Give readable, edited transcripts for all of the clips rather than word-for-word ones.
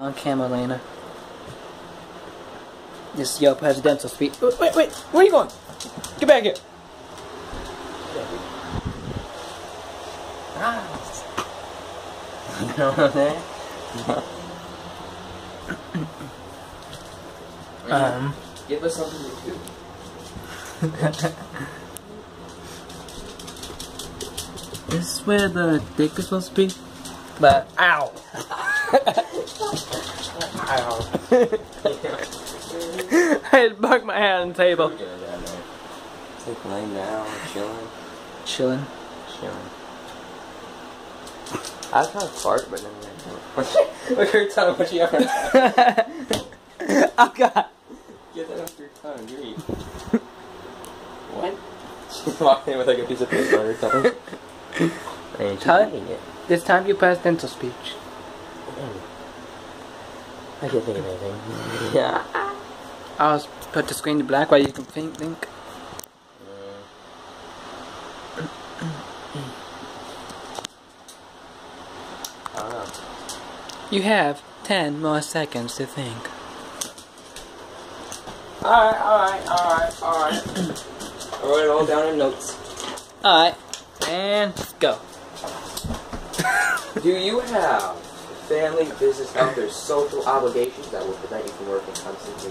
On camera, Lena. This is your presidential speech. Wait, where are you going? Get back here. You know what I'm saying? Give us something to do. This is where the dick is supposed to be. But ow! Ow. I just bugged my hand on the table. It's like laying down, Chilling. I was trying to fart, but then look at her tongue. What you have on her tongue? Oh God! Get that off your tongue, great. What? She's walking in with like a piece of paper on her tongue. And she's eating it. It's time for your presidential speech. I can't think of anything. Yeah. I'll put the screen to black while you can think. I don't know. You have 10 more seconds to think. Alright. I wrote it all down in notes. Alright, and go. Do you have family, business, health, or social obligations that will prevent you from working constantly?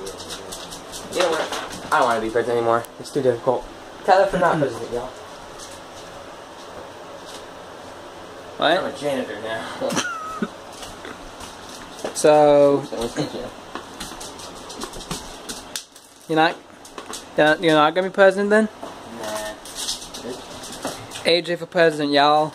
You know what? I don't want to be president anymore. It's too difficult. Tyler for not president, y'all. What? I'm a janitor now. So you're not gonna be president then? Nah. AJ for president, y'all.